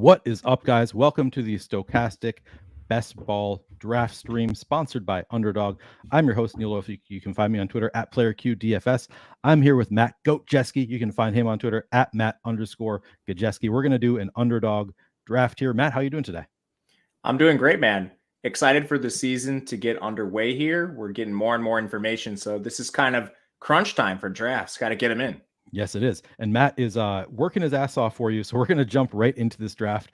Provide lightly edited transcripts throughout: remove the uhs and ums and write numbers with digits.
What is up, guys? Welcome to the Stochastic Best Ball Draft Stream, sponsored by Underdog. I'm your host, Neil Orfield. You can find me on Twitter at PlayerQDFS. I'm here with Matt Gajewski. You can find him on Twitter at Matt_Gajewski. We're going to do an Underdog draft here. Matt, how are you doing today? I'm doing great, man. Excited for the season to get underway here. We're getting more and more information, so this is kind of crunch time for drafts. Got to get them in. Yes, it is. And Matt is working his ass off for you. So we're going to jump right into this draft,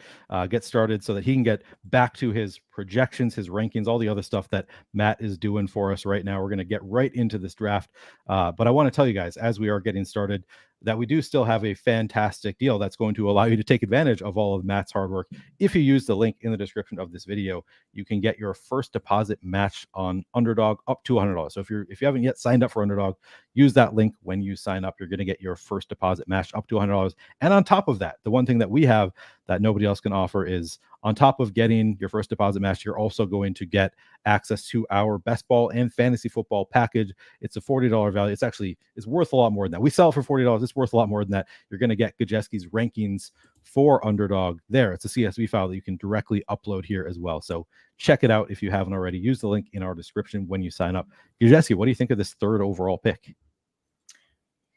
get started so that he can get back to his projections, his rankings, all the other stuff that Matt is doing for us right now. We're going to get right into this draft. But I want to tell you guys, as we are getting started, that we do still have a fantastic deal that's going to allow you to take advantage of all of Matt's hard work. If you use the link in the description of this video, you can get your first deposit match on Underdog up to $100. So if you haven't yet signed up for Underdog, use that link when you sign up. You're going to get your first deposit match up to $100. And on top of that, the one thing that we have that nobody else can offer is, on top of getting your first deposit match, you're also going to get access to our best ball and fantasy football package. It's a $40 value. It's worth a lot more than that. We sell it for $40. It's worth a lot more than that. You're going to get Gajewski's rankings for Underdog there. It's a CSV file that you can directly upload here as well. So check it out if you haven't already. Use the link in our description when you sign up. Gajewski, what do you think of this third overall pick?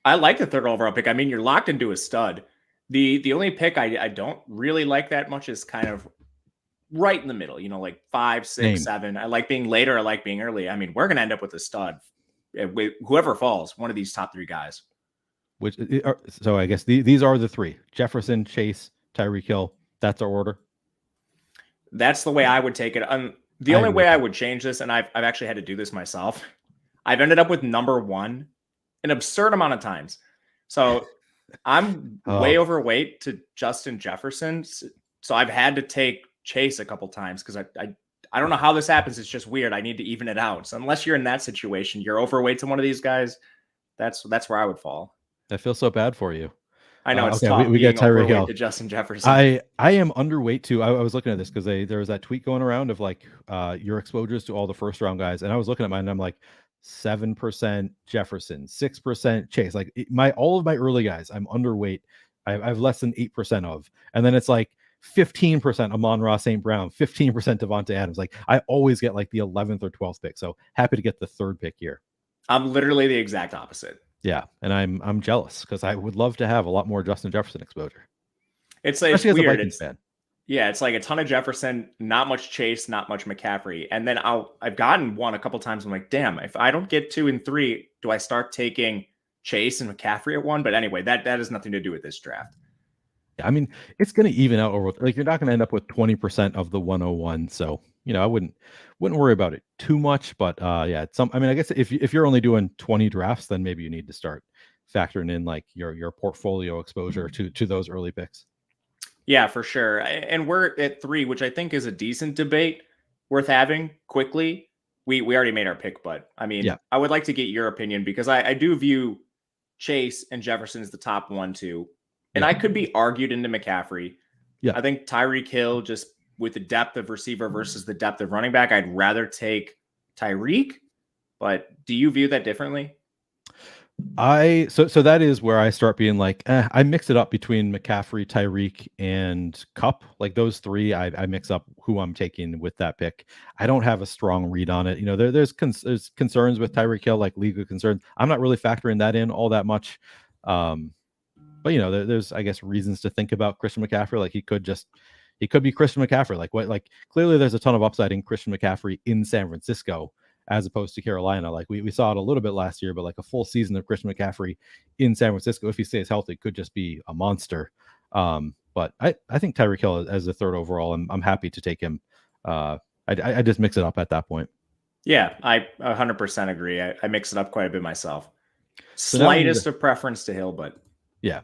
I like the third overall pick. I mean, you're locked into a stud. The only pick I don't really like that much is kind of right in the middle, like 5, 6, 7. I like being later. I like being early. I mean, we're going to end up with a stud with whoever falls, one of these top 3 guys. So I guess these are the 3: Jefferson, Chase, Tyreek Hill. That's our order. That's the way I would take it. The only way I would change this, and I've actually had to do this myself, I've ended up with number 1 an absurd amount of times. So I'm way overweight to Justin Jefferson. So I've had to take Chase a couple times because I don't know how this happens. It's just weird. I need to even it out. So unless you're in that situation, you're overweight to one of these guys, that's where I would fall. I feel so bad for you. I know it's tough. We get Tyreek Hill to Justin Jefferson. I am underweight too. I was looking at this because there was that tweet going around of like your exposures to all the first round guys, and I was looking at mine and I'm like 7% Jefferson, 6% Chase. Like all of my early guys, I'm underweight. I have less than 8% of, and then it's like 15% Amon-Ra St. Brown, 15% Devontae Adams. Like I always get like the 11th or 12th pick. So happy to get the 3rd pick here. I'm literally the exact opposite. Yeah, and I'm jealous because I would love to have a lot more Justin Jefferson exposure. It's weird. It's like a ton of Jefferson, not much Chase, not much McCaffrey, and then I've gotten one a couple times. I'm like, damn, if I don't get 2 and 3, do I start taking Chase and McCaffrey at 1? But anyway, that has nothing to do with this draft. I mean, it's going to even out over, like, you're not going to end up with 20% of the 101. So, I wouldn't worry about it too much. But I guess if you're only doing 20 drafts, then maybe you need to start factoring in like your portfolio exposure to those early picks. Yeah, for sure. And we're at 3, which I think is a decent debate worth having quickly. We already made our pick, but I mean, yeah. I would like to get your opinion because I do view Chase and Jefferson as the top 1, 2. And I could be argued into McCaffrey. Yeah. I think Tyreek Hill, just with the depth of receiver versus the depth of running back, I'd rather take Tyreek. But do you view that differently? So that is where I start being like, I mix it up between McCaffrey, Tyreek, and Kupp. Like those 3, I mix up who I'm taking with that pick. I don't have a strong read on it. There's concerns with Tyreek Hill, like legal concerns. I'm not really factoring that in all that much. But there's I guess reasons to think about Christian McCaffrey. Like he could be Christian McCaffrey. Like clearly there's a ton of upside in Christian McCaffrey in San Francisco as opposed to Carolina. Like we saw it a little bit last year, but like a full season of Christian McCaffrey in San Francisco, if he stays healthy, could just be a monster. But I think Tyreek Hill as the 3rd overall, I'm happy to take him. I just mix it up at that point. Yeah, I 100% agree. I mix it up quite a bit myself. Slightest of preference to Hill, but yeah.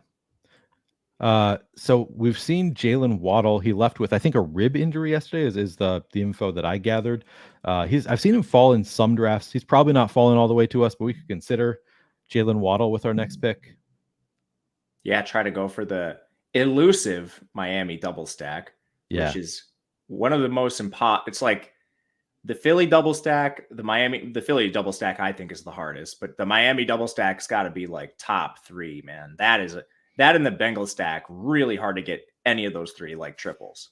So we've seen Jalen Waddle. He left with, I think, a rib injury yesterday is the info that I gathered. I've seen him fall in some drafts. He's probably not falling all the way to us, but we could consider Jalen Waddle with our next pick. Yeah, try to go for the elusive Miami double stack, which is one of the most important. It's like the Philly double stack, the Philly double stack, I think is the hardest, but the Miami double stack's got to be like top 3, man. That and the Bengal stack, really hard to get any of those three like triples.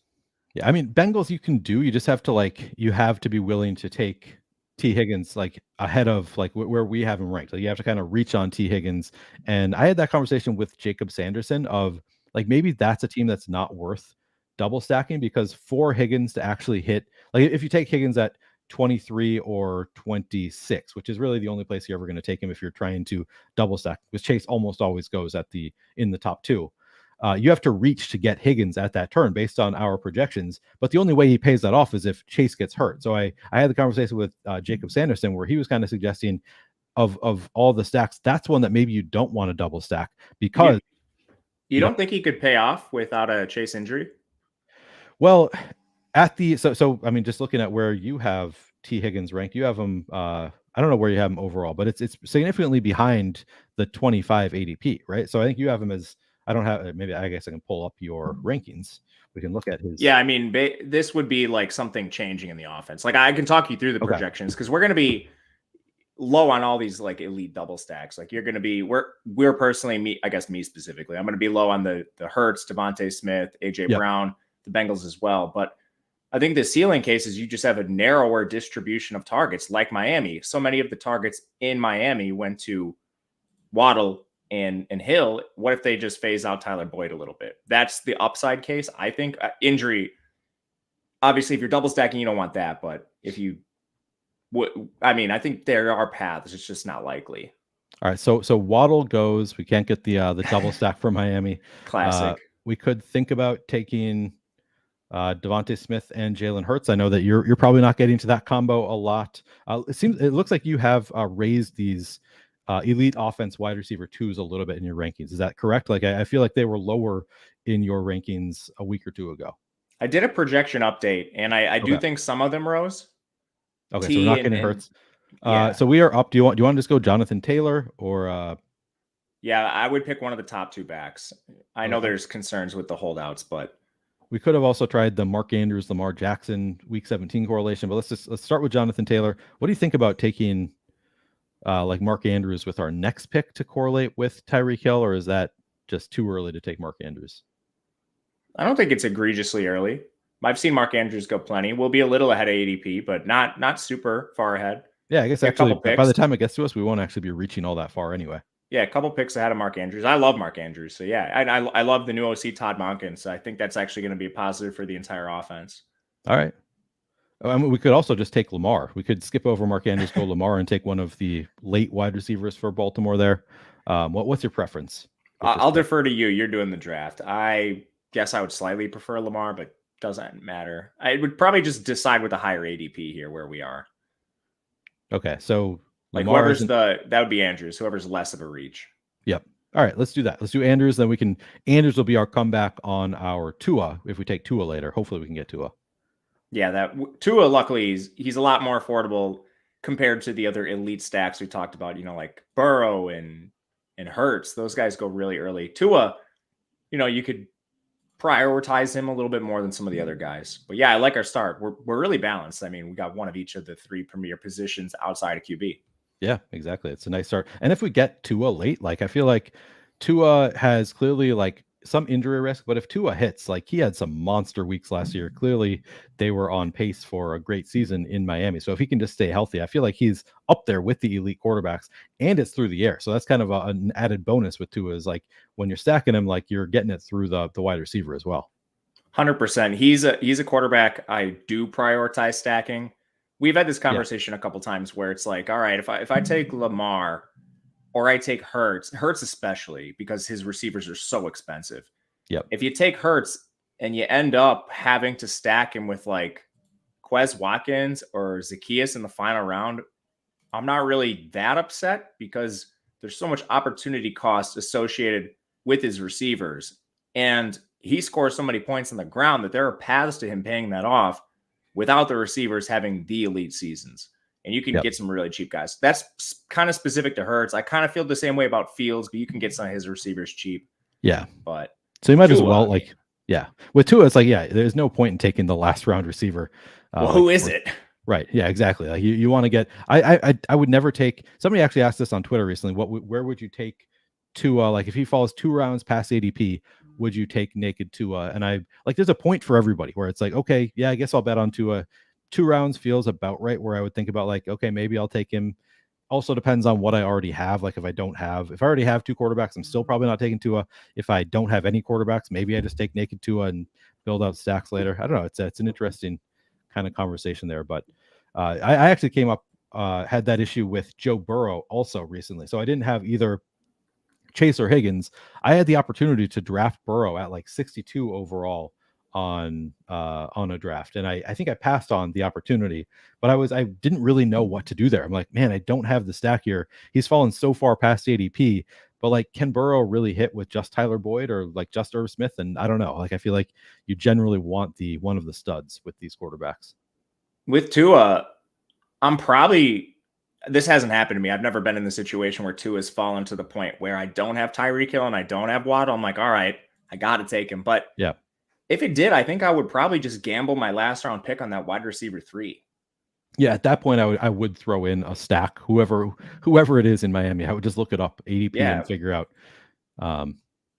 Yeah, I mean, Bengals you can do. You just have to you have to be willing to take T Higgins like ahead of like where we have him ranked. Like you have to kind of reach on T Higgins. And I had that conversation with Jacob Sanderson of like maybe that's a team that's not worth double stacking, because for Higgins to actually hit, like if you take Higgins at 23 or 26, which is really the only place you're ever going to take him if you're trying to double stack, because Chase almost always goes in the top two. You have to reach to get Higgins at that turn based on our projections. But the only way he pays that off is if Chase gets hurt. So I had the conversation with Jacob Sanderson where he was kind of suggesting of all the stacks, that's one that maybe you don't want to double stack because you don't think he could pay off without a Chase injury? Well, at the so I mean, just looking at where you have T Higgins ranked, you have him. I don't know where you have him overall, but it's significantly behind the 25 ADP, right? So I think you have him as, I don't have, maybe I guess I can pull up your rankings. We can look at his. Yeah, I mean, this would be like something changing in the offense. Like I can talk you through the projections because we're going to be low on all these like elite double stacks. Like you're going to be, we're personally, me specifically, I'm going to be low on the Hurts, Devontae Smith, AJ Brown, the Bengals as well. But I think the ceiling case is you just have a narrower distribution of targets like Miami. So many of the targets in Miami went to Waddle and Hill. What if they just phase out Tyler Boyd a little bit? That's the upside case. I think injury, obviously, if you're double stacking, you don't want that. But if you I think there are paths. It's just not likely. All right. So Waddle goes. We can't get the double stack for Miami. Classic. We could think about taking Devontae Smith and Jalen Hurts. I know that you're probably not getting to that combo a lot. It looks like you have raised these elite offense wide receiver twos a little bit in your rankings. Is that correct? Like I feel like they were lower in your rankings a week or two ago. I did a projection update, and I do think some of them rose. Okay, so we're not getting Hurts. So we are up. Do you want to just go Jonathan Taylor or? Yeah, I would pick one of the top two backs. I know there's concerns with the holdouts, but we could have also tried the Mark Andrews, Lamar Jackson Week 17 correlation. But let's start with Jonathan Taylor. What do you think about taking like Mark Andrews with our next pick to correlate with Tyreek Hill, or is that just too early to take Mark Andrews? I don't think it's egregiously early. I've seen Mark Andrews go plenty. We'll be a little ahead of ADP, but not super far ahead. Yeah, I guess actually by the time it gets to us, we won't actually be reaching all that far anyway. Yeah, a couple picks ahead of Mark Andrews. I love Mark Andrews. So yeah, I love the new OC Todd Monken. So I think that's actually going to be a positive for the entire offense. All right. I mean, we could also just take Lamar. We could skip over Mark Andrews, go Lamar, and take one of the late wide receivers for Baltimore there. What's your preference? I'll defer to you. You're doing the draft. I guess I would slightly prefer Lamar, but doesn't matter. I would probably just decide with a higher ADP here where we are. Okay, so like Lamar that would be Andrews. Whoever's less of a reach. Yep. All right, let's do that. Let's do Andrews. Then Andrews will be our comeback on our Tua. If we take Tua later, hopefully we can get Tua. Yeah, that Tua, luckily, he's a lot more affordable compared to the other elite stacks we talked about, like Burrow and Hurts. Those guys go really early. Tua, you could prioritize him a little bit more than some of the other guys. But yeah, I like our start. We're really balanced. I mean, we got one of each of the three premier positions outside of QB. Yeah, exactly. It's a nice start. And if we get Tua late, I feel like Tua has clearly some injury risk, but if Tua hits, he had some monster weeks last year, clearly they were on pace for a great season in Miami. So if he can just stay healthy, I feel like he's up there with the elite quarterbacks, and it's through the air. So that's kind of an added bonus with Tua is when you're stacking him, you're getting it through the wide receiver as well. 100%. He's a quarterback I do prioritize stacking. We've had this conversation a couple times where it's all right, if I take Lamar or I take Hurts especially because his receivers are so expensive. Yep. If you take Hurts and you end up having to stack him with Quez Watkins or Zacchaeus in the final round, I'm not really that upset because there's so much opportunity cost associated with his receivers. And he scores so many points on the ground that there are paths to him paying that off without the receivers having the elite seasons. And you can get some really cheap guys. That's kind of specific to Hurts. I kind of feel the same way about Fields, but you can get some of his receivers cheap. Yeah. But so you might as well with Tua, it's there's no point in taking the last round receiver. Who is it? Right. Yeah, exactly. You want to get, I would never take, somebody actually asked this on Twitter recently, where would you take Tua? If he falls 2 rounds past ADP, would you take naked Tua? And I like, there's a point for everybody where it's like, okay, yeah, I guess I'll bet on Tua. 2 rounds feels about right, where I would think about like, okay, maybe I'll take him. Also depends on what I already have. Like if I already have 2 quarterbacks, I'm still probably not taking Tua. If I don't have any quarterbacks, maybe I just take naked Tua and build out stacks later. I don't know. It's an interesting kind of conversation there. But I actually had that issue with Joe Burrow also recently. So I didn't have either Chase or Higgins. I had the opportunity to draft Burrow at like 62 overall on a draft, and I think I passed on the opportunity, but I didn't really know what to do there. I'm like, man, I don't have the stack here. He's fallen so far past ADP, but like, can Burrow really hit with just Tyler Boyd or like just Irv Smith? And I don't know. Like, I feel like you generally want the one of the studs with these quarterbacks. With Tua, this hasn't happened to me. I've never been in the situation where Tua has fallen to the point where I don't have Tyreek Hill and I don't have Waddle. I'm like, all right, I got to take him. But yeah, if it did, I think I would probably just gamble my last round pick on that wide receiver 3. Yeah, at that point, I would throw in a stack, whoever it is in Miami. I would just look it up ADP and figure out.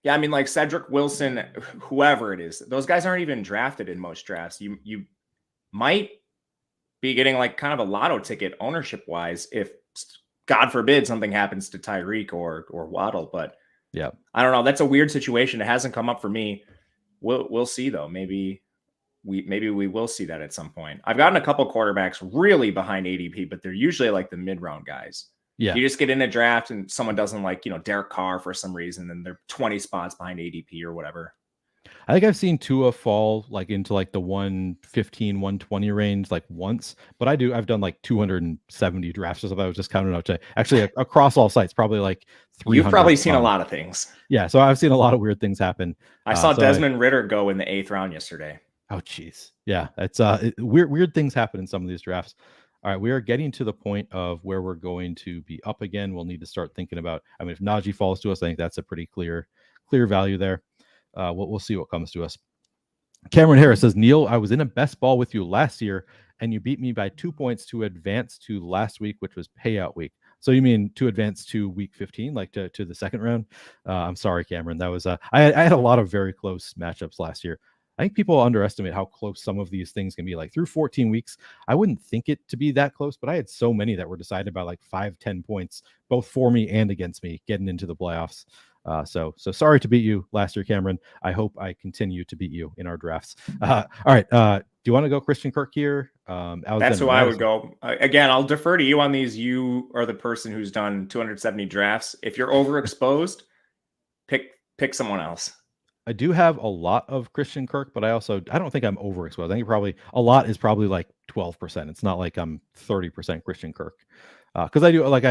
Yeah, I mean, like Cedric Wilson, whoever it is, those guys aren't even drafted in most drafts. You might be getting like kind of a lotto ticket ownership wise if, God forbid, something happens to Tyreek or Waddle. But yeah, I don't know. That's a weird situation. It hasn't come up for me. We'll see though. Maybe we will see that at some point. I've gotten a couple quarterbacks really behind ADP, but they're usually like the mid-round guys. Yeah. You just get in a draft and someone doesn't like, Derek Carr for some reason, and they're 20 spots behind ADP or whatever. I think I've seen Tua fall like into like the 115, 120 range like once, but I've done like 270 drafts or something. I was just counting out to actually across all sites, probably like 300. You've probably seen a lot of things. Yeah. So I've seen a lot of weird things happen. I saw Desmond Ritter go in the 8th round yesterday. Oh, geez. Yeah. It's weird things happen in some of these drafts. All right, we are getting to the point of where we're going to be up again. We'll need to start thinking about, I mean, if Najee falls to us, I think that's a pretty clear value there. We'll see what comes to us. Cameron Harris says, Neil, I was in a best ball with you last year, and you beat me by 2 points to advance to last week, which was payout week. So you mean to advance to week 15, like to the second round? I'm sorry, Cameron. That was I had a lot of very close matchups last year. I think people underestimate how close some of these things can be. Like through 14 weeks, I wouldn't think it to be that close, but I had so many that were decided by like 5-10 points, both for me and against me, getting into the playoffs. So sorry to beat you last year, Cameron. I hope I continue to beat you in our drafts. All right. Do you want to go Christian Kirk here? That's who I would go. Again, I'll defer to you on these. You are the person who's done 270 drafts. If you're overexposed, pick someone else. I do have a lot of Christian Kirk, but I don't think I'm overexposed. I think a lot is probably like 12%. It's not like I'm 30% Christian Kirk. Because I do like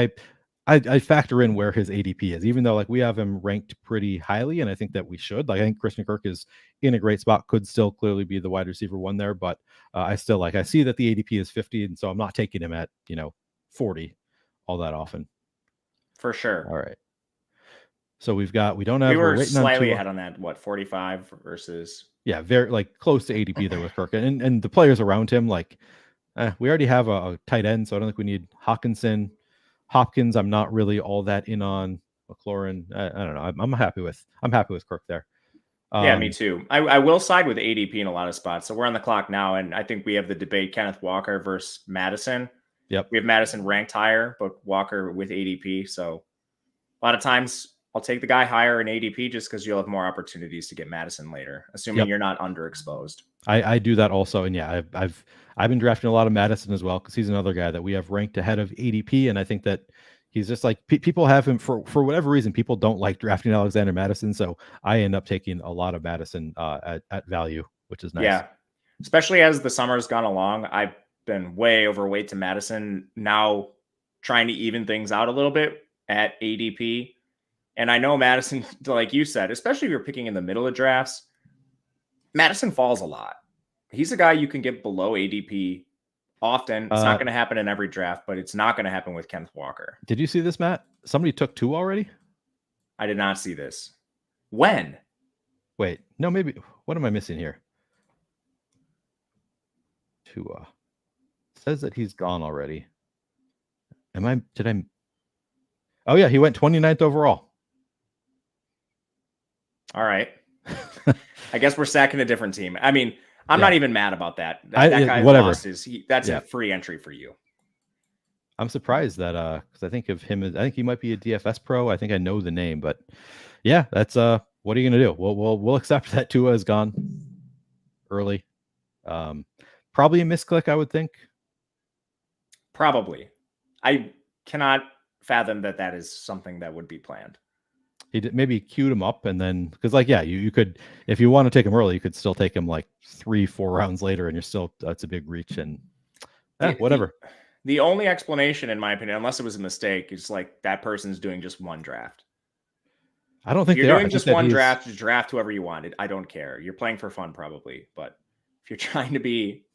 I factor in where his ADP is, even though like we have him ranked pretty highly, and I think that we should. Like I think Christian Kirk is in a great spot, could still clearly be the wide receiver 1 there, but I still I see that the ADP is 50, and so I'm not taking him at 40 all that often. For sure. All right. So we were slightly ahead on that. What, 45 versus? Yeah, very like close to ADP there with Kirk, and the players around him. Like we already have a tight end, so I don't think we need Hawkinson. Hopkins, I'm not really all that in on. McLaurin, I don't know. I'm happy with Kirk there. Yeah, me too. I will side with ADP in a lot of spots. So we're on the clock now, and I think we have the debate: Kenneth Walker versus Madison. Yep. We have Madison ranked higher, but Walker with ADP. So a lot of times I'll take the guy higher in ADP just because you'll have more opportunities to get Madison later, assuming you're not underexposed. I do that also, and yeah, I've been drafting a lot of Madison as well because he's another guy that we have ranked ahead of ADP, and I think that he's just like people have him for whatever reason. People don't like drafting Alexander Madison, so I end up taking a lot of Madison at value, which is nice. Yeah, especially as the summer's gone along. I've been way overweight to Madison, now trying to even things out a little bit at ADP. And I know Madison, like you said, especially if you're picking in the middle of drafts, Madison falls a lot. He's a guy you can get below ADP often. It's not going to happen in every draft, but it's not going to happen with Kenneth Walker. Did you see this, Matt? Somebody took 2 already? I did not see this. When? Wait, no, maybe. What am I missing here? Tua. Says that he's gone already. Oh yeah, he went 29th overall. All right. I guess we're stacking a different team. I mean, I'm not even mad about that. That guy whatever. lost that's a free entry for you. I'm surprised that because I think of him as I think he might be a DFS pro. I think I know the name, but yeah, that's what are you gonna do? We'll accept that Tua is gone early. Probably a misclick, I would think. Probably. I cannot fathom that is something that would be planned. He maybe queued him up and then because you could if you want to take him early, you could still take him like 3-4 rounds later, and you're still that's a big reach and whatever. The only explanation, in my opinion, unless it was a mistake, is like that person's doing just one draft. I don't think you're doing just one draft. Just draft whoever you wanted. I don't care. You're playing for fun, probably, but if you're trying to be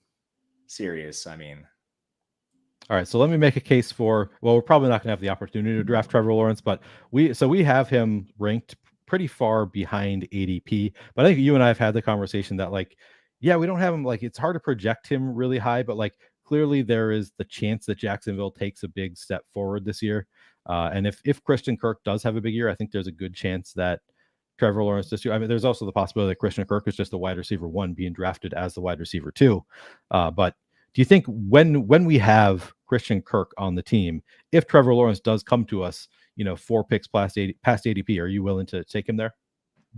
serious, I mean. All right, so let me make a case for. Well, we're probably not going to have the opportunity to draft Trevor Lawrence, but we have him ranked pretty far behind ADP. But I think you and I have had the conversation that we don't have him it's hard to project him really high, but clearly there is the chance that Jacksonville takes a big step forward this year. And if Christian Kirk does have a big year, I think there's a good chance that Trevor Lawrence this year. I mean, there's also the possibility that Christian Kirk is just the wide receiver 1 being drafted as the wide receiver 2. But do you think when we have Christian Kirk on the team, if Trevor Lawrence does come to us, 4 picks past ADP, are you willing to take him there?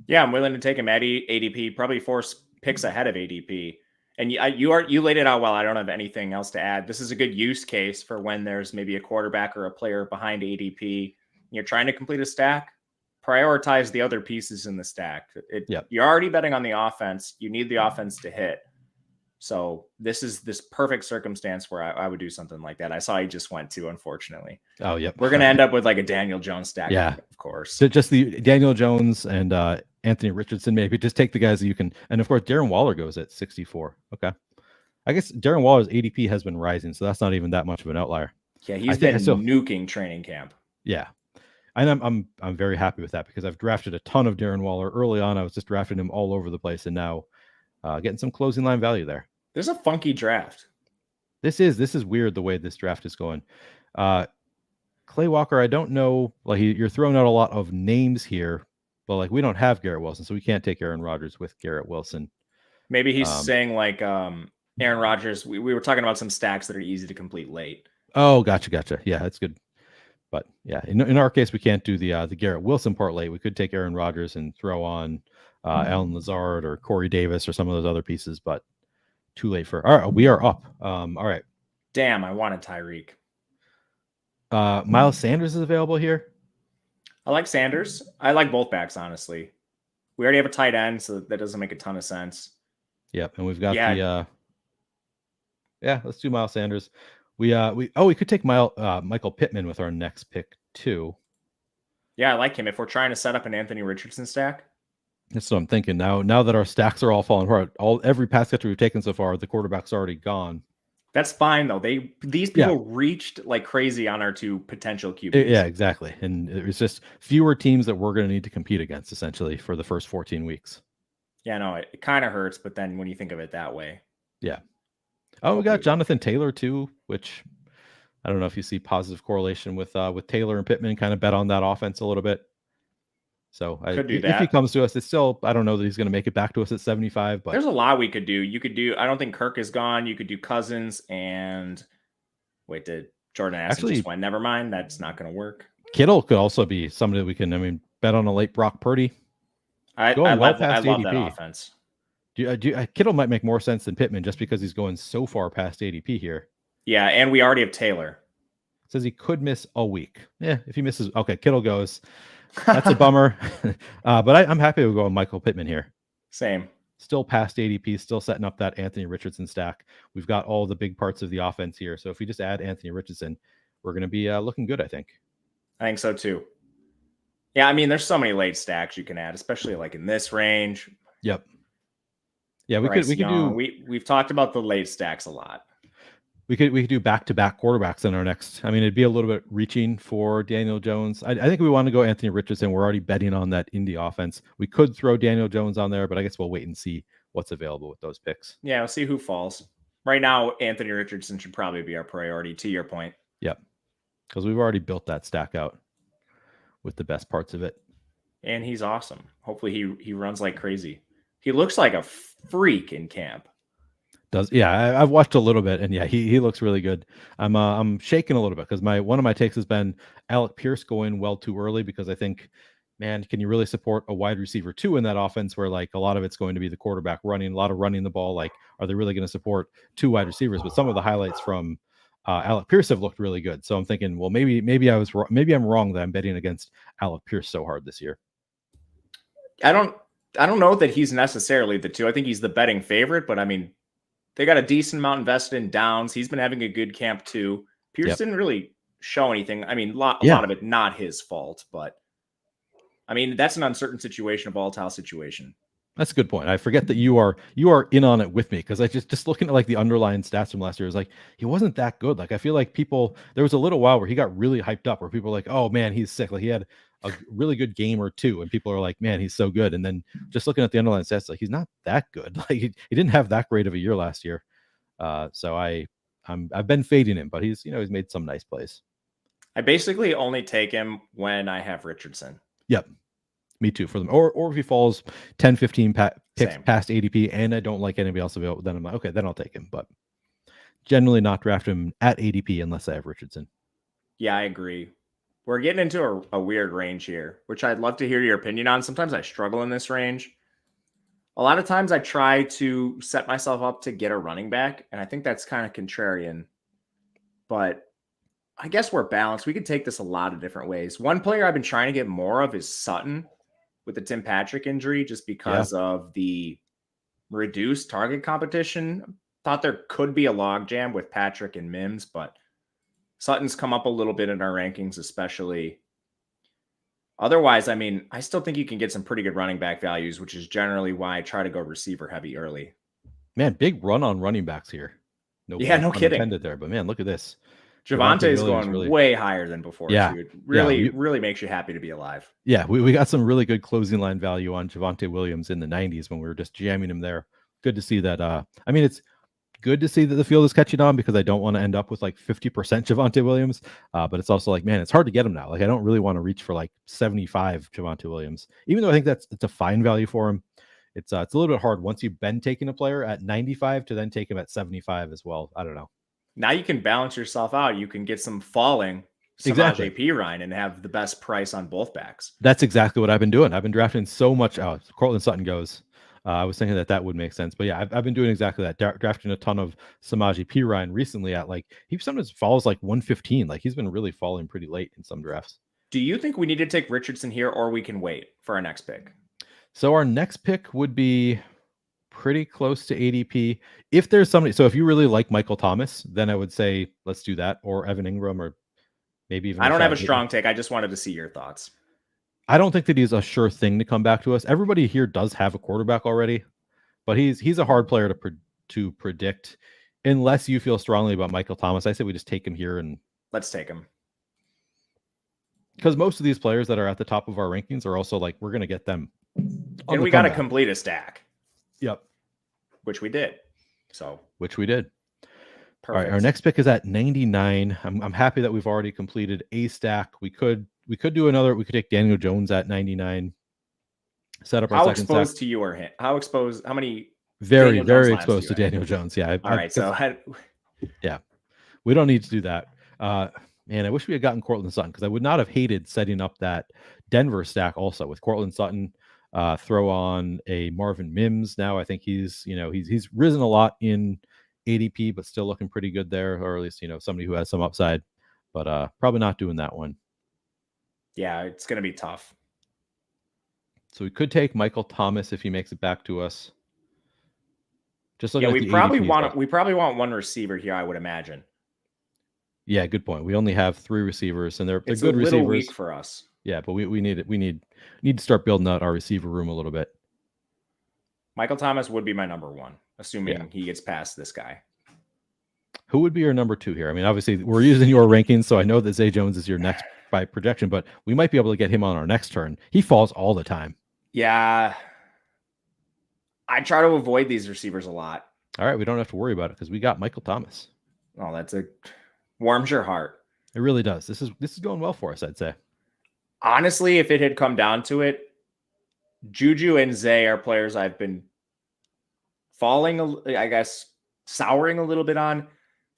Yeah, I'm willing to take him at ADP, probably 4 picks ahead of ADP. And you laid it out well. I don't have anything else to add. This is a good use case for when there's maybe a quarterback or a player behind ADP. You're trying to complete a stack. Prioritize the other pieces in the stack. You're already betting on the offense. You need the offense to hit. So this is this perfect circumstance where I would do something like that. I saw he just went to, unfortunately. Oh, yep. We're going to end up with like a Daniel Jones stack. Yeah, of course. So just the Daniel Jones and Anthony Richardson, maybe just take the guys that you can. And of course, Darren Waller goes at 64. Okay. I guess Darren Waller's ADP has been rising, so that's not even that much of an outlier. Yeah, he's been nuking training camp. Yeah. And I'm very happy with that because I've drafted a ton of Darren Waller early on. I was just drafting him all over the place, and now getting some closing line value there. There's a funky draft. This is weird the way this draft is going. Clay Walker, I don't know. You're throwing out a lot of names here, but we don't have Garrett Wilson, so we can't take Aaron Rodgers with Garrett Wilson. Maybe he's saying Aaron Rodgers. We were talking about some stacks that are easy to complete late. Oh, gotcha. Yeah, that's good. But yeah, in our case, we can't do the Garrett Wilson parlay. We could take Aaron Rodgers and throw on Alan Lazard or Corey Davis or some of those other pieces, but too late for. All right, we are up. All right. Damn, I wanted Tyreek. Miles Sanders is available here. I like Sanders. I like both backs, honestly. We already have a tight end, so that doesn't make a ton of sense. Yep, and we've got let's do Miles Sanders. We could take Michael Pittman with our next pick too. Yeah, I like him. If we're trying to set up an Anthony Richardson stack. That's what I'm thinking. Now that our stacks are all falling apart, every pass catcher we've taken so far, the quarterback's already gone. That's fine though. These people reached like crazy on our 2 potential QBs. Yeah, exactly. And it was just fewer teams that we're going to need to compete against essentially for the first 14 weeks. Yeah, no, it kind of hurts, but then when you think of it that way. Yeah. Oh, we got Jonathan Taylor too, which I don't know if you see positive correlation with Taylor and Pittman. Kind of bet on that offense a little bit. So if he comes to us, it's still I don't know that he's going to make it back to us at 75. But there's a lot we could do. You could do. I don't think Kirk is gone. You could do Cousins and wait. Did Jordan Addison just went? Never mind. That's not going to work. Kittle could also be somebody that we can. Bet on a late Brock Purdy. I love that offense. Kittle might make more sense than Pittman just because he's going so far past ADP here. Yeah, and we already have Taylor. Says he could miss a week. Yeah, if he misses, okay, Kittle goes. That's a bummer. But I'm happy to go with Michael Pittman here. Same. Still past ADP, still setting up that Anthony Richardson stack. We've got all the big parts of the offense here. So if we just add Anthony Richardson, we're going to be looking good, I think. I think so too. Yeah, I mean, there's so many late stacks you can add, especially in this range. Yep. Yeah, we could do. We've talked about the late stacks a lot. We could do back-to-back quarterbacks in our next. I mean, it'd be a little bit reaching for Daniel Jones. I think we want to go Anthony Richardson. We're already betting on that Indy offense. We could throw Daniel Jones on there, but I guess we'll wait and see what's available with those picks. Yeah, we'll see who falls. Right now, Anthony Richardson should probably be our priority, to your point. Yep, because we've already built that stack out with the best parts of it. And he's awesome. Hopefully he runs like crazy. He looks like a freak in camp. I've watched a little bit, and yeah, he looks really good. I'm shaking a little bit because one of my takes has been Alec Pierce going well too early, because I think, man, can you really support a wide receiver 2 in that offense where like a lot of it's going to be the quarterback running, a lot of running the ball? Like, are they really going to support 2 wide receivers? But some of the highlights from Alec Pierce have looked really good. So I'm thinking, well, maybe I'm wrong that I'm betting against Alec Pierce so hard this year. I don't know that he's necessarily the 2. I think he's the betting favorite, but I mean, they got a decent amount invested in Downs. He's been having a good camp too. Pierce didn't really show anything. I mean, a lot of it not his fault, but I mean, that's an uncertain situation, a volatile situation. That's a good point. I forget that you are in on it with me, because I just looking at like the underlying stats from last year is like, he wasn't that good. Like, I feel like there was a little while where he got really hyped up, where people were like, oh man, he's sick. Like, he had a really good game or 2, and people are like, man, he's so good. And then just looking at the underlying stats, like, he's not that good. Like, he didn't have that great of a year last year. So I've been fading him, but he's made some nice plays. I basically only take him when I have Richardson. Yep. Me too, for them. Or if he falls 10, 15 picks past ADP and I don't like anybody else available, then I'm like, okay, then I'll take him. But generally not draft him at ADP unless I have Richardson. Yeah, I agree. We're getting into a weird range here, which I'd love to hear your opinion on. Sometimes I struggle in this range. A lot of times I try to set myself up to get a running back, and I think that's kind of contrarian. But I guess we're balanced. We could take this a lot of different ways. One player I've been trying to get more of is Sutton with the Tim Patrick injury, just because of the reduced target competition. Thought there could be a logjam with Patrick and Mims, but Sutton's come up a little bit in our rankings, especially. Otherwise, I mean, I still think you can get some pretty good running back values, which is generally why I try to go receiver heavy early. Man, big run on running backs here. No kidding. There, but man, look at this. Javonte is going way higher than before. Yeah, too. It really makes you happy to be alive. Yeah, we got some really good closing line value on Javonte Williams in the 90s when we were just jamming him there. Good to see that. I mean, it's good to see that the field is catching on, because I don't want to end up with like 50% Javonte Williams. But it's also like, man, it's hard to get him now. Like, I don't really want to reach for like 75 Javonte Williams, even though I think it's a fine value for him. It's a little bit hard once you've been taking a player at 95 to then take him at 75 as well. I don't know. Now you can balance yourself out. You can get some falling Samaje Perine and have the best price on both backs. That's exactly what I've been doing. I've been drafting so much. Cortland Sutton goes. I was thinking that would make sense, but yeah, I've been doing exactly that. Drafting a ton of Samaje Perine recently at like, he sometimes falls like 115. Like, he's been really falling pretty late in some drafts. Do you think we need to take Richardson here, or we can wait for our next pick? So our next pick would be pretty close to ADP. If there's somebody, so if you really like Michael Thomas, then I would say let's do that, or Evan Ingram, or maybe even. I don't have a strong take. I just wanted to see your thoughts. I don't think that he's a sure thing to come back to us. Everybody here does have a quarterback already, but he's a hard player to predict unless you feel strongly about Michael Thomas. I say we just take him here, and let's take him, because most of these players that are at the top of our rankings are also like, we're going to get them. And we got to complete a stack. Yep. Which we did. Perfect. All right, our next pick is at 99. I'm happy that we've already completed a stack. We could do another. We could take Daniel Jones at 99. Set up our second stack. How exposed to you are him? How many? Very exposed to Daniel Jones. Yeah. All right. Yeah, we don't need to do that. Man, I wish we had gotten Cortland Sutton, because I would not have hated setting up that Denver stack also with Cortland Sutton. Throw on a Marvin Mims. Now I think he's risen a lot in ADP, but still looking pretty good there, or at least somebody who has some upside. But probably not doing that one. Yeah, it's gonna be tough. So we could take Michael Thomas if he makes it back to us. Just looking. Yeah, we probably want one receiver here, I would imagine. Yeah, good point. We only have 3 receivers, and they're good receivers. It's a little weak for us. Yeah, but we need it. We need to start building out our receiver room a little bit. Michael Thomas would be my number 1, assuming he gets past this guy. Who would be your number 2 here? I mean, obviously we're using your rankings, so I know that Zay Jones is your next by projection, but we might be able to get him on our next turn. He falls all the time. Yeah, I try to avoid these receivers a lot. All right, we don't have to worry about it because we got Michael Thomas. Oh, warms your heart. It really does. This is going well for us, I'd say. Honestly, if it had come down to it, Juju and Zay are players I've been falling, I guess, souring a little bit on.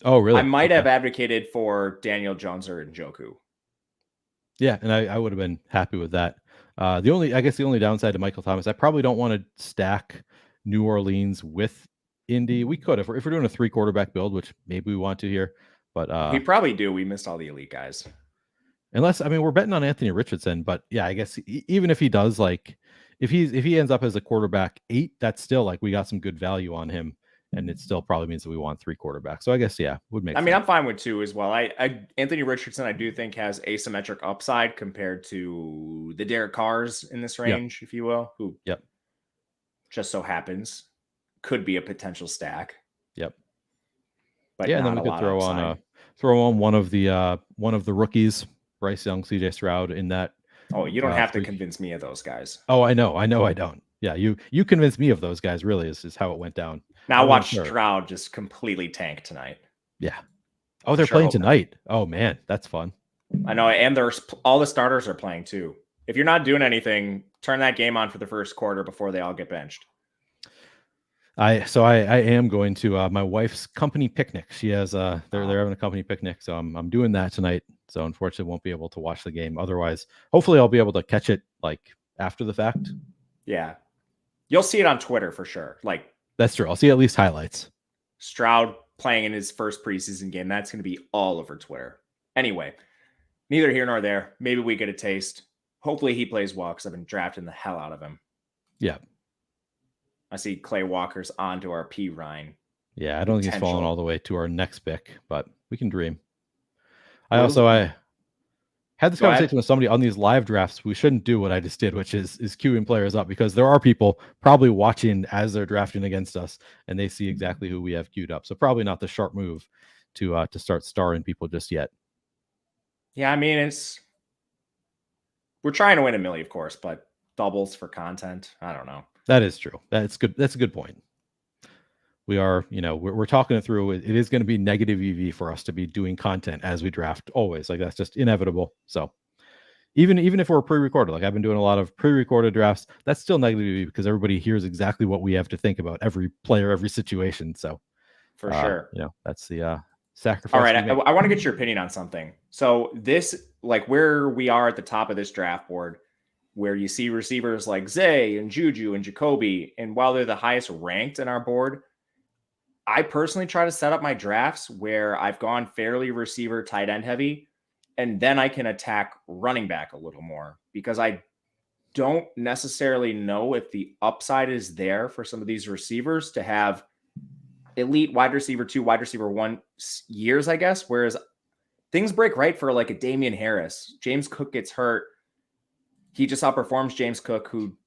Oh, really? I might have advocated for Daniel Jones or Njoku. Yeah, and I would have been happy with that. The only downside to Michael Thomas, I probably don't want to stack New Orleans with Indy. We could if we're doing a 3 quarterback build, which maybe we want to here, but We probably do. We missed all the elite guys. Unless, I mean, we're betting on Anthony Richardson, but yeah, I guess even if he does, like, if he ends up as a quarterback 8, that's still like we got some good value on him, and it still probably means that we want 3 quarterbacks. So I guess would make. I mean, sense. I'm fine with 2 as well. I Anthony Richardson, I do think has asymmetric upside compared to the Derek Carrs in this range, if you will, who just so happens could be a potential stack. Yep. But and then we could throw on one of the rookies, Bryce Young, CJ Stroud in that. Oh, you don't have to convince me of those guys. Oh, I know I don't. Yeah, you convinced me of those guys. Really, is how it went down. Now watch Stroud just completely tank tonight. Yeah. Oh, they're playing tonight. Oh man, that's fun. I know, and there's all the starters are playing too. If you're not doing anything, turn that game on for the first quarter before they all get benched. I am going to my wife's company picnic. She has they're having a company picnic, so I'm doing that tonight. So unfortunately, won't be able to watch the game. Otherwise, hopefully, I'll be able to catch it like after the fact. Yeah, you'll see it on Twitter for sure. Like that's true. I'll see at least highlights. Stroud playing in his first preseason game. That's going to be all over Twitter. Anyway, neither here nor there. Maybe we get a taste. Hopefully, he plays well because I've been drafting the hell out of him. Yeah. I see Clay Walker's onto our P. Ryan. Yeah, I don't think he's fallen all the way to our next pick, but we can dream. I had this conversation with somebody on these live drafts. We shouldn't do what I just did, which is queuing players up, because there are people probably watching as they're drafting against us, and they see exactly who we have queued up. So probably not the sharp move to start starring people just yet. Yeah, I mean, we're trying to win $1 million, of course, but doubles for content. I don't know. That is true. That's good. That's a good point. We are, we're talking it through. It is going to be negative EV for us to be doing content as we draft always. Like that's just inevitable. So even if we're pre-recorded, like I've been doing a lot of pre-recorded drafts, that's still negative EV because everybody hears exactly what we have to think about every player, every situation. So for sure, that's the sacrifice. All right, I want to get your opinion on something. So this, like where we are at the top of this draft board, where you see receivers like Zay and Juju and Jacoby, and while they're the highest ranked in our board, I personally try to set up my drafts where I've gone fairly receiver tight end heavy, and then I can attack running back a little more because I don't necessarily know if the upside is there for some of these receivers to have elite wide receiver 2, wide receiver 1 years, I guess. Whereas things break right for like a Damian Harris. James Cook gets hurt. He just outperforms James Cook, who,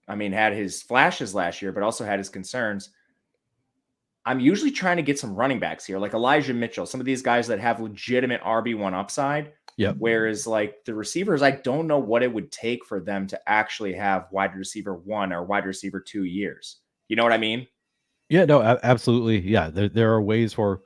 I mean, had his flashes last year, but also had his concerns. I'm usually trying to get some running backs here, like Elijah Mitchell, some of these guys that have legitimate RB1 upside. Yep. Whereas like the receivers, I don't know what it would take for them to actually have wide receiver 1 or wide receiver 2 years. You know what I mean? Yeah, no, absolutely. Yeah. There are ways for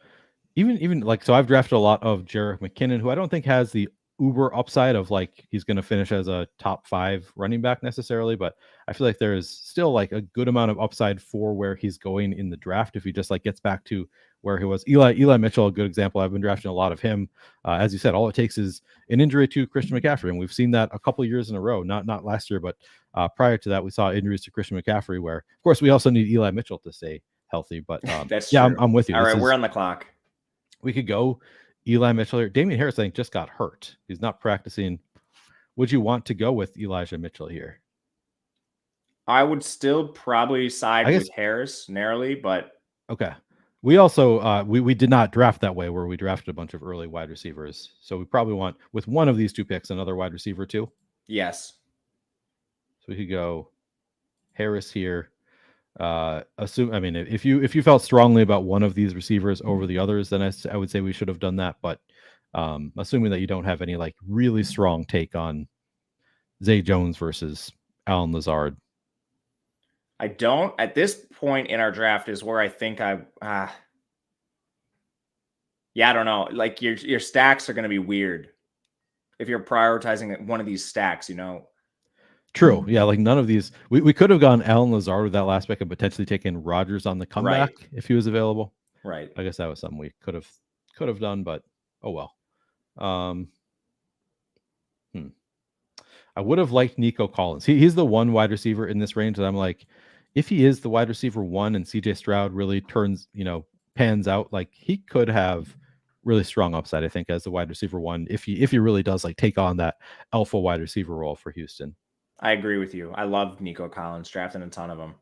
even like, so I've drafted a lot of Jerick McKinnon, who I don't think has the uber upside of like he's going to finish as a top 5 running back necessarily, but I feel like there is still like a good amount of upside for where he's going in the draft if he just like gets back to where he was. Eli Mitchell, a good example. I've been drafting a lot of him. As you said, all it takes is an injury to Christian McCaffrey, and we've seen that a couple of years in a row. Not last year, but prior to that, we saw injuries to Christian McCaffrey. Where of course we also need Eli Mitchell to stay healthy. But that's yeah, true. I'm with you. All right, we're on the clock. We could go Eli Mitchell here. Damian Harris, I think, just got hurt. He's not practicing. Would you want to go with Elijah Mitchell here? I would still probably side with Harris narrowly, but okay. We also we did not draft that way, where we drafted a bunch of early wide receivers. So we probably want, with one of these 2 picks, another wide receiver too. Yes. So we could go Harris here. If you felt strongly about one of these receivers over the others, then I would say we should have done that. But assuming that you don't have any like really strong take on Zay Jones versus Allen Lazard. I don't. At this point in our draft is where I think I don't know. Like your stacks are going to be weird if you're prioritizing one of these stacks, True. Yeah, like none of these. We could have gone Allen Lazard with that last pick and potentially taken Rodgers on the comeback Right. if he was available. Right. I guess that was something we could have done, but oh well. Um, hmm. I would have liked Nico Collins. He's the one wide receiver in this range that I'm like, if he is the wide receiver one and CJ Stroud really turns, pans out, like he could have really strong upside, I think, as the wide receiver one, if he really does like take on that alpha wide receiver role for Houston. I agree with you. I love Nico Collins, drafting a ton of them.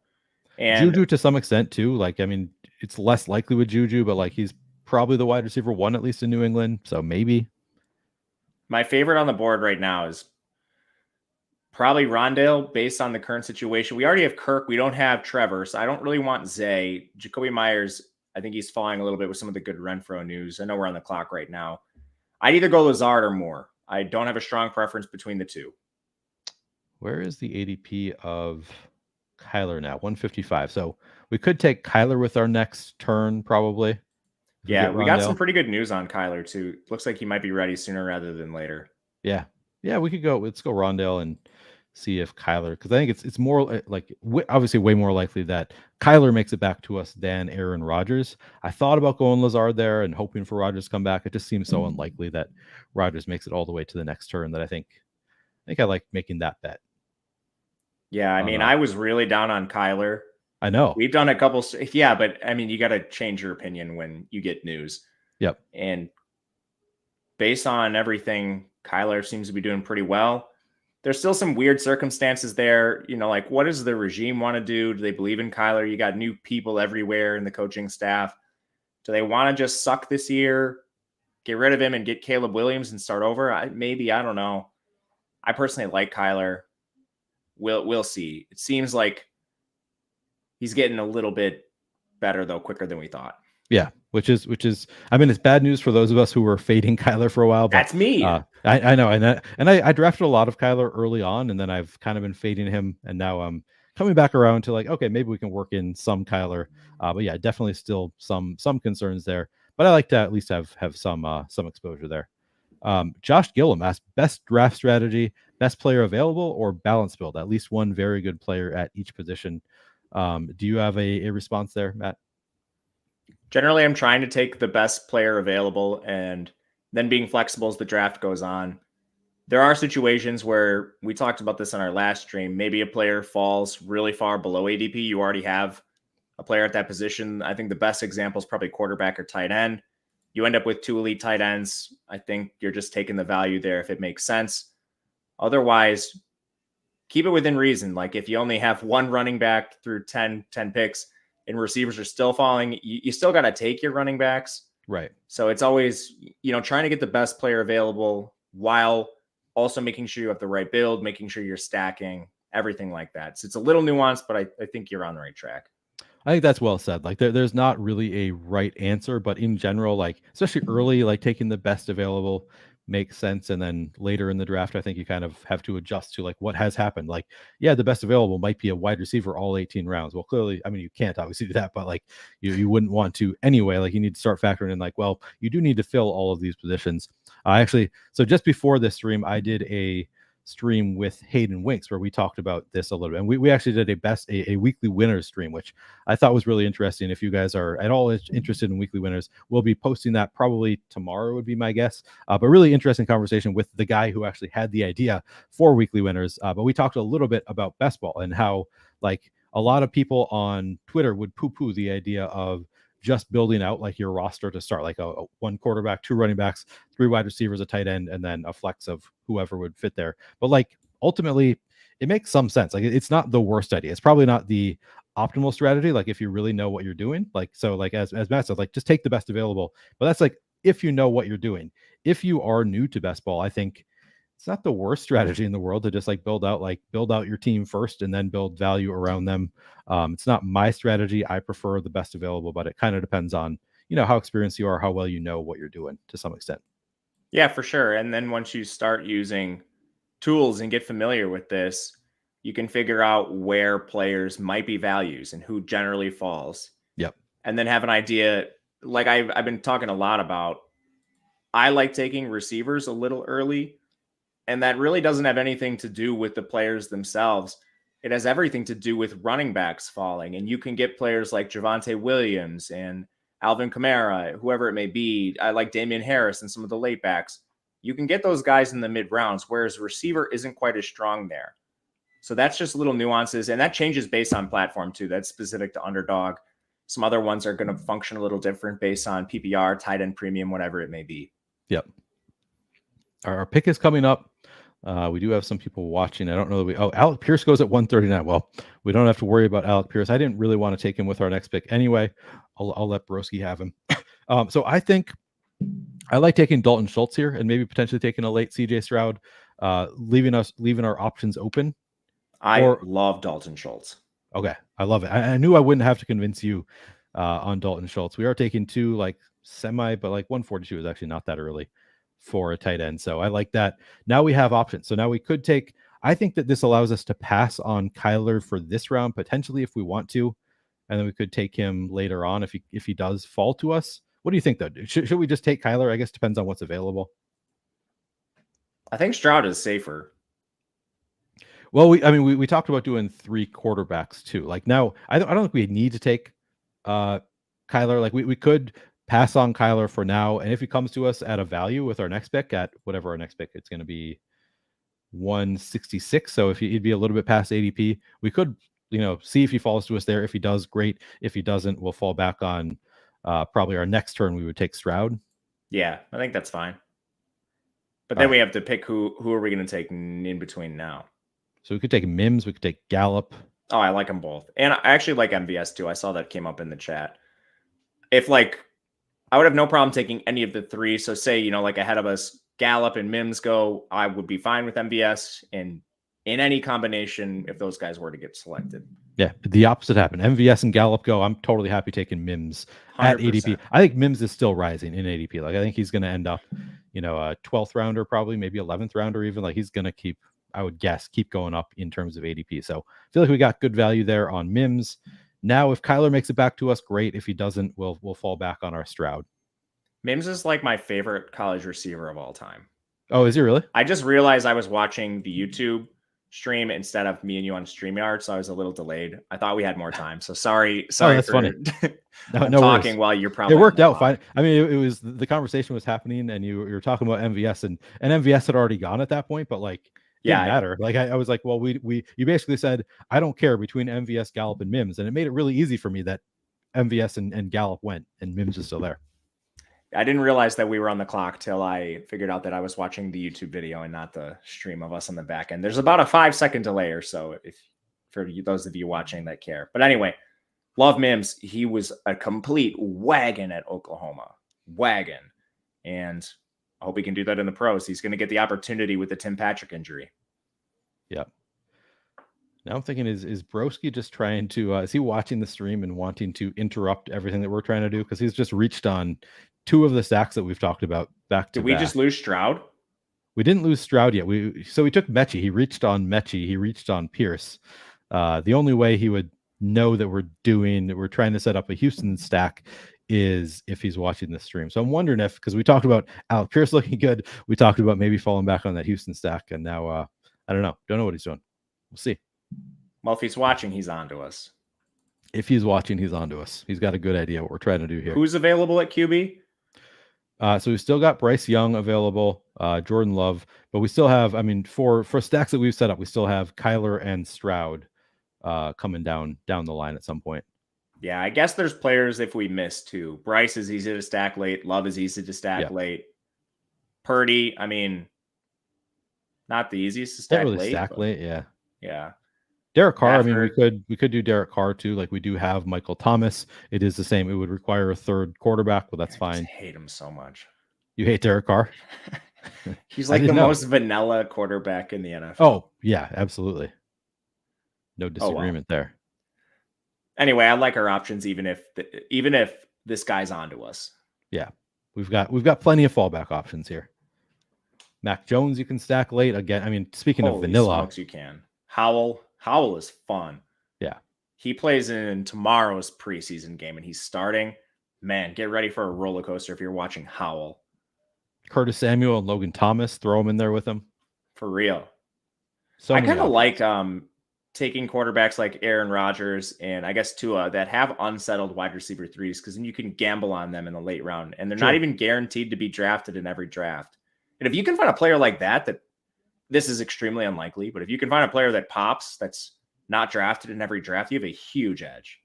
And Juju to some extent too. Like, I mean, it's less likely with Juju, but like he's probably the wide receiver one, at least in New England. So maybe. my favorite on the board right now is probably Rondale based on the current situation. We already have Kirk. We don't have Trevor. So I don't really want Zay. Jacoby Myers, I think he's falling a little bit with some of the good Renfro news. I know we're on the clock right now. I'd either go Lazard or Moore. I don't have a strong preference between the two. Where is the ADP of Kyler now? 155. So we could take Kyler with our next turn, probably. If Yeah, we got some Rondale. pretty good news on Kyler, too. Looks like he might be ready sooner rather than later. Yeah. Yeah, we could go. Let's go Rondale and see if Kyler, because I think it's more like obviously way more likely that Kyler makes it back to us than Aaron Rodgers. I thought about going Lazard there and hoping for Rodgers to come back. It just seems so unlikely that Rodgers makes it all the way to the next turn that I think I like making that bet. Yeah, I mean, I was really down on Kyler. I know. We've done a couple. Yeah, but I mean, you got to change your opinion when you get news. Yep. And based on everything, Kyler seems to be doing pretty well. There's still some weird circumstances there. Like what does the regime want to do? Do they believe in Kyler? You got new people everywhere in the coaching staff. Do they want to just suck this year, get rid of him and get Caleb Williams and start over? Maybe, I don't know. I personally like Kyler. We'll see. It seems like he's getting a little bit better though, quicker than we thought. Yeah, which is I mean, it's bad news for those of us who were fading Kyler for a while, but that's me. I know, and I drafted a lot of Kyler early on, and then I've kind of been fading him, and now I'm coming back around to like, okay, maybe we can work in some Kyler, but yeah, definitely still some concerns there. But I like to at least have some exposure there. Josh Gillum asked, best draft strategy, best player available, or balance build? At least one very good player at each position. Do you have a response there, Matt? Generally, I'm trying to take the best player available and then being flexible as the draft goes on. There are situations where we talked about this on our last stream. Maybe a player falls really far below ADP. You already have a player at that position. I think the best example is probably quarterback or tight end. You end up with two elite tight ends. I think you're just taking the value there if it makes sense. Otherwise, keep it within reason. Like if you only have one running back through 10 picks, and receivers are still falling, you still got to take your running backs. Right. So it's always, trying to get the best player available while also making sure you have the right build, making sure you're stacking, everything like that. So it's a little nuanced, but I think you're on the right track. I think that's well said. Like there's not really a right answer, but in general, like especially early, like taking the best available makes sense. And then later in the draft, I think you kind of have to adjust to like what has happened. Like, yeah, the best available might be a wide receiver all 18 rounds. Well, clearly, I mean, you can't obviously do that, but like you wouldn't want to anyway. Like you need to start factoring in like, well, you do need to fill all of these positions. So just before this stream, I did a stream with Hayden Winks where we talked about this a little bit, and we actually did a weekly winners stream, which I thought was really interesting. If you guys are at all interested in weekly winners, we'll be posting that probably tomorrow would be my guess, but really interesting conversation with the guy who actually had the idea for weekly winners. But we talked a little bit about best ball and how like a lot of people on Twitter would poo-poo the idea of just building out like your roster to start like a one quarterback, two running backs, three wide receivers, a tight end, and then a flex of whoever would fit there. But like ultimately it makes some sense. Like it's not the worst idea. It's probably not the optimal strategy. Like if you really know what you're doing, like, so like as Matt said, like just take the best available, but that's like, if you know what you're doing. If you are new to best ball, I think it's not the worst strategy in the world to just like build out your team first and then build value around them. It's not my strategy. I prefer the best available, but it kind of depends on, how experienced you are, how well you know what you're doing to some extent. Yeah, for sure. And then once you start using tools and get familiar with this, you can figure out where players might be values and who generally falls. Yep. And then have an idea. Like I've been talking a lot about, I like taking receivers a little early And that really doesn't have anything to do with the players themselves. It has everything to do with running backs falling. And you can get players like Javonte Williams and Alvin Kamara, whoever it may be. I like Damian Harris and some of the late backs. You can get those guys in the mid rounds, whereas receiver isn't quite as strong there. So that's just little nuances. And that changes based on platform too. That's specific to Underdog. Some other ones are going to function a little different based on PPR, tight end premium, whatever it may be. Yep. Our pick is coming up. We do have some people watching. I don't know that Alec Pierce goes at 139. Well, we don't have to worry about Alec Pierce. I didn't really want to take him with our next pick anyway. I'll let Broski have him. So I think I like taking Dalton Schultz here and maybe potentially taking a late CJ Stroud, leaving our options open. I love Dalton Schultz. Okay, I love it. I knew I wouldn't have to convince you on Dalton Schultz. We are taking two like semi, but like 142 is actually not that early for a tight end. So I like that. Now we have options. So now we could take, I think that this allows us to pass on Kyler for this round, potentially if we want to. And then we could take him later on if he does fall to us. What do you think though? Should we just take Kyler? I guess it depends on what's available. I think Stroud is safer. Well, we talked about doing 3 quarterbacks too. Like now, I don't think we need to take Kyler. Like we could pass on Kyler for now, and if he comes to us at a value with our next pick at whatever our next pick, it's going to be 166. So if he'd be a little bit past ADP, we could see if he falls to us there. If he does, great. If he doesn't, we'll fall back on probably our next turn. We would take Stroud. Yeah, I think that's fine. But then we have to pick who are we going to take in between now. So we could take Mims. We could take Gallup. Oh, I like them both. And I actually like MVS too. I saw that came up in the chat. I would have no problem taking any of the 3. So say, like ahead of us, Gallup and Mims go, I would be fine with MVS and in any combination if those guys were to get selected. Yeah, the opposite happened. MVS and Gallup go. I'm totally happy taking Mims 100%. At ADP. I think Mims is still rising in ADP. Like I think he's going to end up, a 12th rounder, probably maybe 11th rounder even. Like he's going to keep going up in terms of ADP. So I feel like we got good value there on Mims. Now, if Kyler makes it back to us, great. If he doesn't, we'll fall back on our Stroud. Mims is like my favorite college receiver of all time. Oh, is he really? I just realized I was watching the YouTube stream instead of me and you on StreamYard, so I was a little delayed. I thought we had more time, so sorry. That's funny. No talking worries. While you're probably it worked out fine. I mean, it was the conversation was happening, and you were talking about MVS, and MVS had already gone at that point, but like. Didn't matter. Like I was like, well, you basically said I don't care between MVS, Gallup, and Mims, and it made it really easy for me that MVS and Gallup went, and Mims is still there. I didn't realize that we were on the clock till I figured out that I was watching the YouTube video and not the stream of us on the back end. There's about a 5-second delay or so, if for those of you watching that care. But anyway, love Mims. He was a complete wagon at Oklahoma, and I hope he can do that in the pros. He's going to get the opportunity with the Tim Patrick injury. Yep. Now I'm thinking, is Broski just trying to, is he watching the stream and wanting to interrupt everything that we're trying to do? Because he's just reached on 2 of the stacks that we've talked about back to back. Did we just lose Stroud? We didn't lose Stroud yet. So we took Mechie. He reached on Mechie. He reached on Pierce. The only way he would know that we're trying to set up a Houston stack is if he's watching the stream. So I'm wondering if, because we talked about Alec Pierce looking good, we talked about maybe falling back on that Houston stack, and now I don't know what he's doing. We'll see. Well, if he's watching, he's on to us. If he's watching, he's on to us. He's got a good idea what we're trying to do here. Who's available at QB? So we've still got Bryce Young available, Jordan Love, but we still have, for stacks that we've set up, we still have Kyler and Stroud coming down the line at some point. Yeah, I guess there's players if we miss too. Bryce is easy to stack late. Love is easy to stack late. Purdy, not the easiest to stack really late. Stack late, yeah. Yeah. Derek Carr, we could do Derek Carr too. Like we do have Michael Thomas. It is the same. It would require a 3rd quarterback, but that's fine. I hate him so much. You hate Derek Carr? He's like the most vanilla quarterback in the NFL. Oh, yeah, absolutely. No disagreement there. Anyway, I like our options, even if this guy's onto us. Yeah, we've got plenty of fallback options here. Mac Jones, you can stack late again. Speaking of vanilla, smokes, you can. Howell is fun. Yeah, he plays in tomorrow's preseason game, and he's starting. Man, get ready for a roller coaster if you're watching Howell. Curtis Samuel and Logan Thomas, throw him in there with him. For real. So I many kind of options. like taking quarterbacks like Aaron Rodgers and I guess Tua that have unsettled wide receiver threes because then you can gamble on them in the late round and they're not even guaranteed to be drafted in every draft. And if you can find a player like that this is extremely unlikely, but if you can find a player that pops that's not drafted in every draft, you have a huge edge.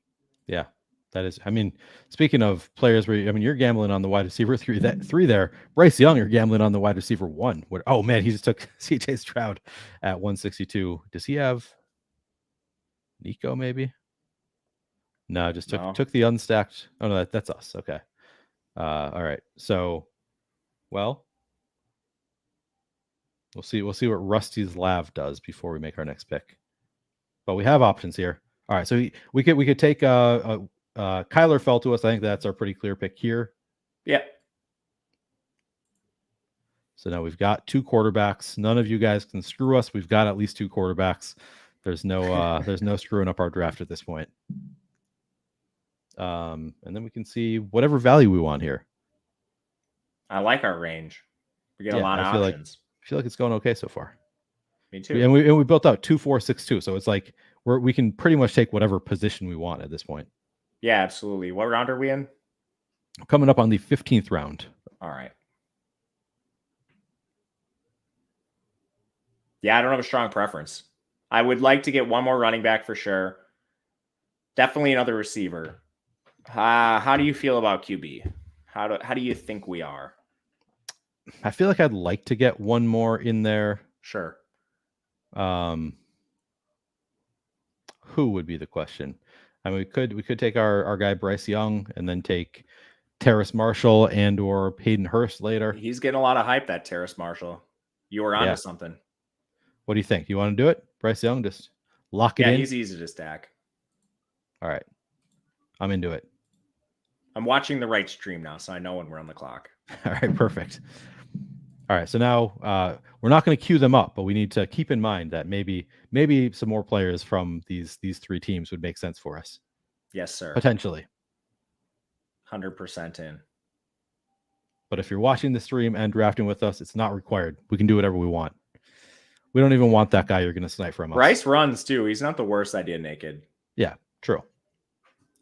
Yeah, that is. I mean, speaking of players, where you're gambling on the wide receiver three there. Bryce Young, you're gambling on the wide receiver 1. Oh man, he just took C.J. Stroud at 162. Does he have Nico? Maybe. No, just took the unstacked. Oh no, that's us. Okay. All right. So, well, we'll see what Rusty's Lav does before we make our next pick. But we have options here. All right, so we could take Kyler fell to us. I think that's our pretty clear pick here. Yeah. So now we've got 2 quarterbacks. None of you guys can screw us. We've got at least 2 quarterbacks. There's no screwing up our draft at this point. And then we can see whatever value we want here. I like our range. We get a lot of options. I feel like it's going okay so far. Me too. And we built out 2, 4, 6, 2. So it's like we can pretty much take whatever position we want at this point. Yeah, absolutely. What round are we in? Coming up on the 15th round. All right. Yeah, I don't have a strong preference. I would like to get one more running back for sure. Definitely another receiver. How do you feel about QB? How do you think we are? I feel like I'd like to get one more in there. Sure. Who would be the question? I mean, we could take our guy Bryce Young and then take Terrace Marshall and or Hayden Hurst later. He's getting a lot of hype, that Terrace Marshall. You were onto something. What do you think? You want to do it? Bryce Young, just lock it in? Yeah, he's easy to stack. All right. I'm into it. I'm watching the right stream now, so I know when we're on the clock. All right, perfect. All right, so now we're not going to queue them up, but we need to keep in mind that maybe some more players from these 3 teams would make sense for us. Yes, sir. Potentially. 100% in. But if you're watching the stream and drafting with us, it's not required. We can do whatever we want. We don't even want that guy you're going to snipe from us. Bryce runs, too. He's not the worst idea naked. Yeah, true.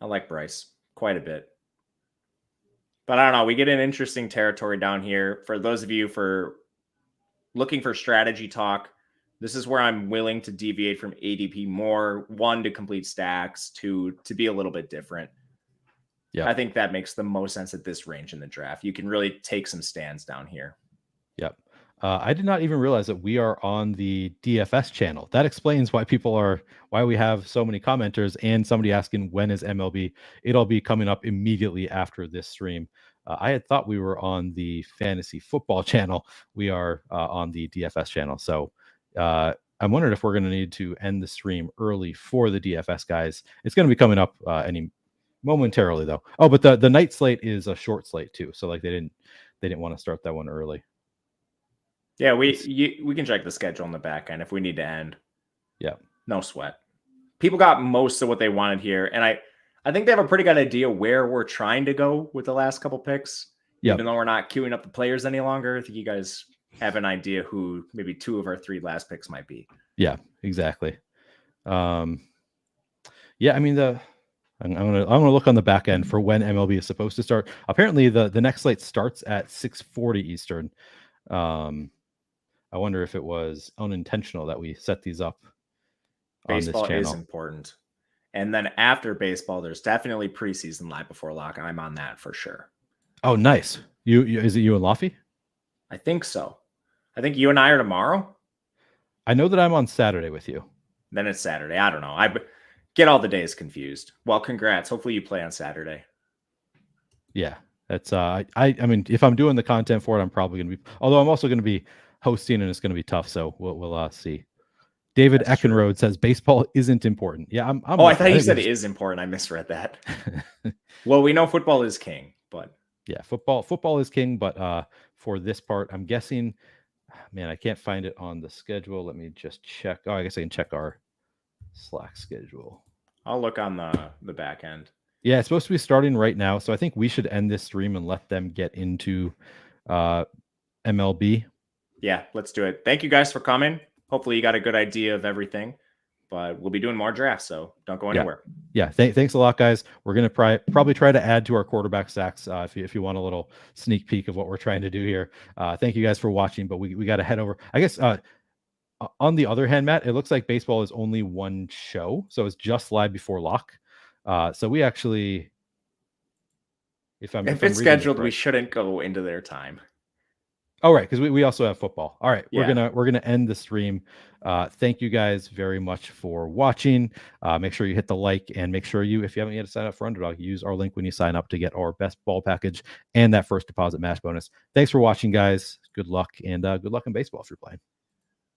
I like Bryce quite a bit. But I don't know. We get in interesting territory down here. For those of you for looking for strategy talk, this is where I'm willing to deviate from ADP more. 1, to complete stacks. 2, to be a little bit different. Yeah, I think that makes the most sense at this range in the draft. You can really take some stands down here. Yep. I did not even realize that we are on the DFS channel. That explains why we have so many commenters and somebody asking when is MLB. It'll be coming up immediately after this stream. I had thought we were on the fantasy football channel. We are on the DFS channel. So I'm wondering if we're going to need to end the stream early for the DFS guys. It's going to be coming up any momentarily though. Oh, but the night slate is a short slate too. So like they didn't want to start that one early. Yeah, we can check the schedule on the back end if we need to end. Yeah. No sweat. People got most of what they wanted here. And I think they have a pretty good idea where we're trying to go with the last couple picks. Yep. Even though we're not queuing up the players any longer, I think you guys have an idea who maybe 2 of our 3 last picks might be. Yeah, exactly. Yeah, I mean I'm gonna look on the back end for when MLB is supposed to start. Apparently the next slate starts at 6:40 Eastern. I wonder if it was unintentional that we set these up on this channel. Baseball is important. And then after baseball, there's definitely preseason live before lock. I'm on that for sure. Oh, nice. You is it you and Laffy? I think so. I think you and I are tomorrow. I know that I'm on Saturday with you. Then it's Saturday. I don't know. I get all the days confused. Well, congrats. Hopefully you play on Saturday. Yeah. That's I mean, if I'm doing the content for it, I'm probably going to be, although I'm also going to be hosting and it's going to be tough. So we'll see. David Eckenrode says baseball isn't important. Yeah. I thought you said it is important. I misread that. Well, we know football is king, but yeah, football is king. But for this part, I'm guessing, man, I can't find it on the schedule. Let me just check. Oh, I guess I can check our Slack schedule. I'll look on the back end. Yeah, it's supposed to be starting right now. So I think we should end this stream and let them get into MLB. Yeah, let's do it. Thank you guys for coming. Hopefully you got a good idea of everything, but we'll be doing more drafts, so don't go anywhere. Yeah, thanks a lot, guys. We're gonna probably try to add to our quarterback stacks if you want a little sneak peek of what we're trying to do here. Thank you guys for watching, but we got to head over. I guess on the other hand, Matt, it looks like baseball is only one show, so it's just live before lock. So we actually, if it's scheduled, we shouldn't go into their time. Oh, right, because we also have football. All right, Yeah. we're gonna end the stream. Thank you guys very much for watching. Make sure you hit the like, and make sure you, if you haven't yet signed up for Underdog, use our link when you sign up to get our best ball package and that first deposit match bonus. Thanks for watching, guys. Good luck, and good luck in baseball if you're playing.